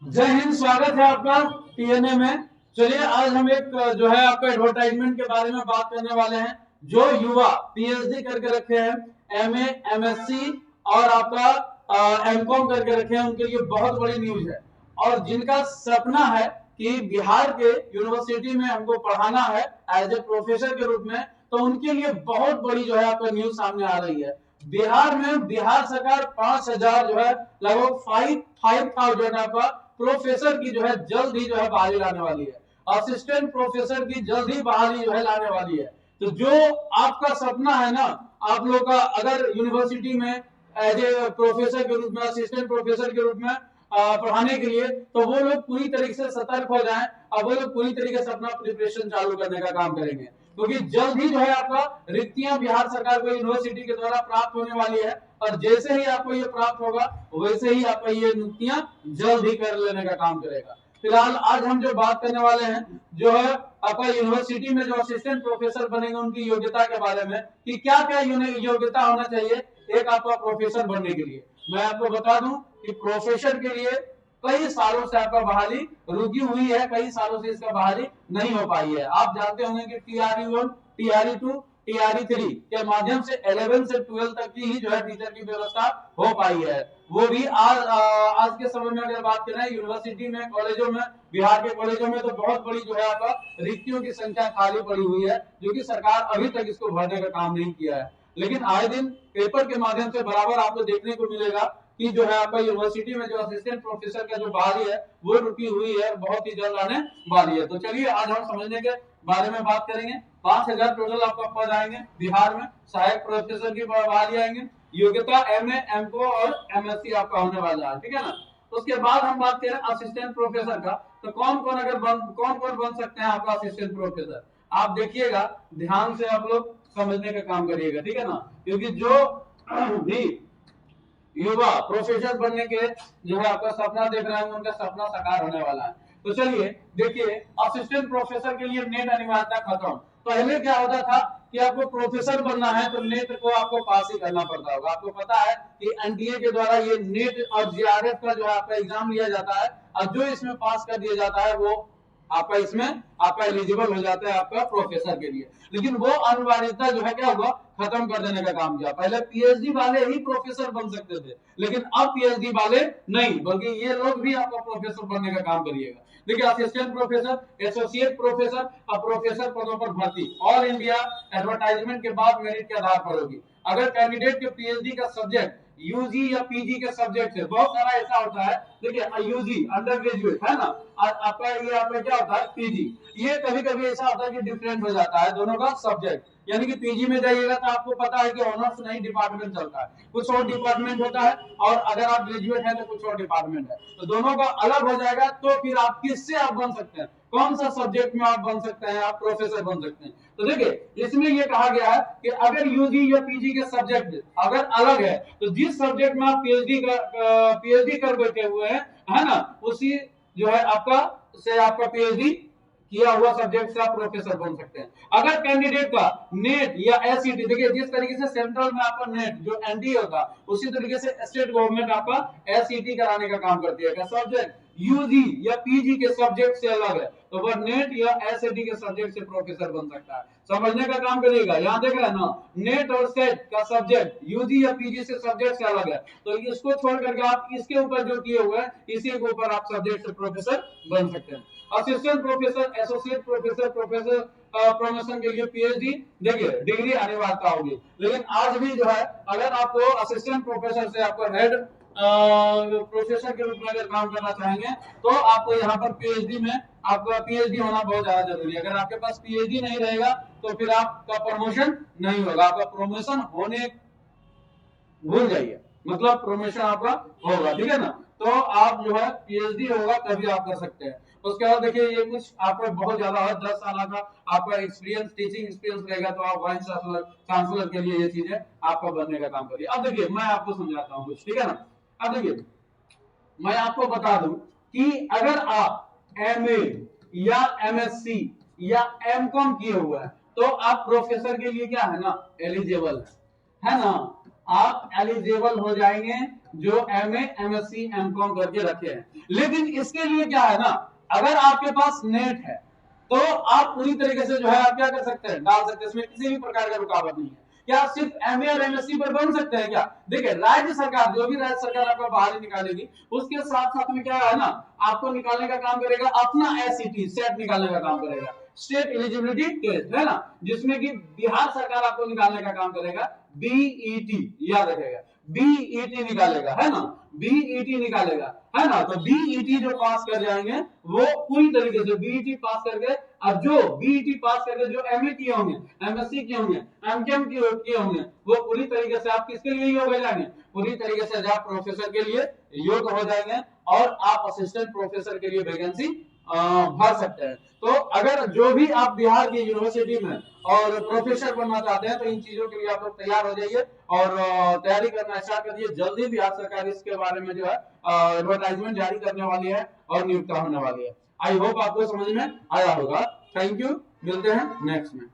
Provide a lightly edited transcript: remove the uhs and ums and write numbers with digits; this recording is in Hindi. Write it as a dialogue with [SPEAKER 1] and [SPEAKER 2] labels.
[SPEAKER 1] जय हिंद। स्वागत है आपका टीएनए में। चलिए आज हम एक जो है आपका एडवर्टाइजमेंट के बारे में बात करने वाले हैं। जो युवा पीएचडी करके रखे हैं, एमए, एमएससी और आपका एमकॉम करके रखे हैं, उनके लिए बहुत बड़ी न्यूज है। और जिनका सपना है कि बिहार के यूनिवर्सिटी में हमको पढ़ाना है एज ए प्रोफेसर के रूप में, तो उनके लिए बहुत बड़ी जो है आपका न्यूज सामने आ रही है। बिहार में बिहार सरकार 5,000 जो है लगभग 5,000 आपका प्रोफेसर की जो है जल्द ही जो है बहाली लाने वाली है। असिस्टेंट प्रोफेसर की जल्द ही बहाली जो है लाने वाली है। तो जो आपका सपना है ना, आप लोग का, अगर यूनिवर्सिटी में एज ए प्रोफेसर के रूप में, असिस्टेंट प्रोफेसर के रूप में पढ़ाने के लिए, तो वो लोग पूरी तरीके से सतर्क हो जाएं। अब वो लोग पूरी तरीके से अपना प्रिपरेशन चालू करने का काम करेंगे, क्योंकि जल्द ही जो है आपका रिक्तियां बिहार सरकार को यूनिवर्सिटी के द्वारा प्राप्त होने वाली है। और जैसे ही आपको ये प्राप्त होगा, वैसे ही आपका ये नियुक्तियां जल्द ही कर लेने का काम करेगा। फिलहाल आज हम जो बात करने वाले हैं, जो है आपका यूनिवर्सिटी में जो असिस्टेंट प्रोफेसर बनेंगे उनकी योग्यता के बारे में, कि क्या क्या योग्यता होना चाहिए एक आपका प्रोफेसर बनने के लिए। मैं आपको बता दूं कि प्रोफेसर के लिए कई सालों से आपका बहाली रुकी हुई है, कई सालों से इसका बहाली नहीं हो पाई है। आप जानते होंगे कि TRE 1, TRE 2, TRE 3 के माध्यम से 11 से 12 तक की ही जो है टीचर की व्यवस्था हो पाई है। वो भी आज के समय में अगर बात करें यूनिवर्सिटी में, कॉलेजों में, बिहार के कॉलेजों में, तो बहुत बड़ी जो है आपका रिक्तियों की संख्या खाली पड़ी हुई है, जो कि सरकार अभी तक इसको भरने का काम नहीं किया है। लेकिन आए दिन पेपर के माध्यम से बराबर आपको देखने को मिलेगा कि जो है आपका यूनिवर्सिटी में जो असिस्टेंट प्रोफेसर का जो बहाली है वो रुकी हुई है, बहुत ही जल्द आने वाली है। तो चलिए आज हम समझने के बारे में बात करेंगे। 5,000 टोटल आपका पद आएंगे बिहार में, सहायक प्रोफेसर की बहाली आएंगे, योग्यता एमए, एमको और एमएससी आपका होने वाला है, ठीक है ना। उसके बाद हम बात करें असिस्टेंट प्रोफेसर का, तो कौन कौन बन सकते हैं आपका असिस्टेंट प्रोफेसर। आप देखिएगा, ध्यान से आप लोग समझने का काम करिएगा, ठीक है ना, क्योंकि जो भी युवा प्रोफेसर बनने के जो है आपका सपना देख रहे हैं, उनका सपना साकार होने वाला है। तो चलिए देखिए, असिस्टेंट प्रोफेसर के लिए नेट अनिवार्यता खत्म। पहले क्या होता था कि आपको प्रोफेसर बनना है तो नेट को आपको पास ही करना पड़ता होगा। आपको पता है कि एनडीए के द्वारा ये नेट और जीआरएफ का जो है आपका एग्जाम लिया जाता है, और जो इसमें पास कर दिया जाता है वो आपका इसमें आपका एलिजिबल हो जाता है आपका प्रोफेसर के लिए। लेकिन वो अनिवार्यता जो है क्या हुआ, खत्म कर देने का काम किया। पहले पीएचडी वाले ही प्रोफेसर बन सकते थे, लेकिन अब पीएचडी वाले नहीं, बल्कि ये लोग भी आपका प्रोफेसर बनने का काम करिएगा। देखिए, असिस्टेंट प्रोफेसर, एसोसिएट प्रोफेसर और प्रोफेसर पदों पर भर्ती ऑल इंडिया एडवर्टाइजमेंट के बाद मेरिट के आधार पर होगी। अगर कैंडिडेट के पीएचडी का सब्जेक्ट यूजी या पीजी के सब्जेक्ट है, बहुत सारा ऐसा होता है। देखिए, यूजी अंडर ग्रेजुएट है ना, आपका ये आपका क्या होता है पीजी। ये कभी कभी ऐसा होता है कि डिफरेंट हो जाता है दोनों का सब्जेक्ट। यानी कि पीजी में जाइएगा तो आपको पता है कि ऑनर्स नहीं डिपार्टमेंट चलता है, कुछ और डिपार्टमेंट होता है, और अगर आप ग्रेजुएट हैं तो कुछ और डिपार्टमेंट है, तो दोनों का अलग हो जाएगा। तो फिर आप किससे आप बन सकते हैं, कौन सा सब्जेक्ट में आप बन सकते हैं, आप प्रोफेसर बन सकते हैं। तो देखिए, इसमें यह कहा गया है कि अगर यूजी या पीजी के सब्जेक्ट अगर अलग है, तो जिस सब्जेक्ट में आप पीएचडी कर बैठे हुए हैं, है ना, उसी जो है आपका से आपका पीएचडी किया हुआ सब्जेक्ट से आप प्रोफेसर बन सकते हैं। अगर कैंडिडेट का नेट या एसईटी, देखिए जिस तरीके से सेंट्रल में आपका नेट जो एनडीए होगा, उसी तरीके से स्टेट गवर्नमेंट आपका एसईटी कराने का काम करती है। सब्जेक्ट यूजी या पीजी के सब्जेक्ट से अलग है, तो वह नेट या एसईटी के सब्जेक्ट से प्रोफेसर बन सकता है। समझने का काम करिएगा। यहाँ देख रहे हैं ना, नेट और सेट का सब्जेक्ट यूजी या पीजी से सब्जेक्ट से अलग है, तो इसको छोड़ करके आप इसके ऊपर जो किए हुए हैं, इसी के ऊपर आप सब्जेक्ट से प्रोफेसर बन सकते हैं। Assistant professor, associate professor, professor promotion के लिए पीएचडी, देखिए डिग्री अनिवार्यता होगी। लेकिन आज भी जो है, अगर आपको असिस्टेंट प्रोफेसर से आपको हेड प्रोफेसर के रूप में अगर काम करना चाहेंगे, तो आपको यहाँ पर पीएचडी में आपका पीएचडी होना बहुत ज्यादा जरूरी है। अगर आपके पास पीएचडी नहीं रहेगा तो फिर आपका प्रमोशन नहीं होगा, आपका प्रमोशन होने भूल जाइए, मतलब प्रमोशन आपका होगा, ठीक है ना। तो आप जो है पीएचडी होगा तभी आप कर सकते हैं। उसके बाद देखिए, ये कुछ आपका बहुत ज्यादा है, 10 साल का आपका एक्सपीरियंस, टीचिंग एक्सपीरियंस रहेगा, तो आप वाइस चांसलर के लिए ये चीजें आपका बनने का काम करिए। अब देखिए, मैं आपको समझाता हूँ कुछ, ठीक है ना। अब देखिए, मैं आपको बता दूं कि अगर आप एमए या एमएससी या एमकॉम किए हुए हैं, तो आप प्रोफेसर के लिए क्या है ना, एलिजिबल है ना, आप एलिजिबल हो जाएंगे जो MA MSc MCOM करके रखे हैं। लेकिन इसके लिए क्या है ना, अगर आपके पास नेट है तो आप पूरी तरीके से जो है आप क्या कर सकते हैं, डाल सकते हैं, इसमें किसी भी प्रकार का रुकावट नहीं है। क्या सिर्फ MA और MSc पर बन सकते हैं क्या? देखिए राज्य सरकार, जो भी राज्य सरकार आपको बाहर निकालेगी उसके साथ साथ में क्या है ना, आपको निकालने का काम करेगा अपना SET सेट निकालने का काम करेगा, स्टेट एलिजिबिलिटी टेस्ट, है ना, जिसमें कि बिहार सरकार आपको निकालने का काम करेगा BET, याद रखेगा BET निकालेगा, है ना, BET निकालेगा, है ना। तो BET जो पास कर जाएंगे वो पूरी तरीके से BET पास करके, अब जो BET पास करके जो MA किए होंगे, MSc किए होंगे, MCOM किए होंगे, वो पूरी तरीके से आप किसके लिए योग हो जाएंगे, पूरी तरीके से आप प्रोफेसर के लिए योग हो जाएंगे और आप असिस्टेंट प्रोफेसर के लिए वैकेंसी भर सकते हैं। तो अगर जो भी आप बिहार की यूनिवर्सिटी में और प्रोफेसर बनना चाहते हैं तो इन चीजों के लिए आप लोग तैयार हो जाइए और तैयारी करना स्टार्ट करिए। जल्दी भी आप सरकार इसके बारे में जो है एडवर्टाइजमेंट जारी करने वाली है और नियुक्ता होने वाली है। आई होप आपको समझ में आया होगा। थैंक यू, मिलते हैं नेक्स्ट में।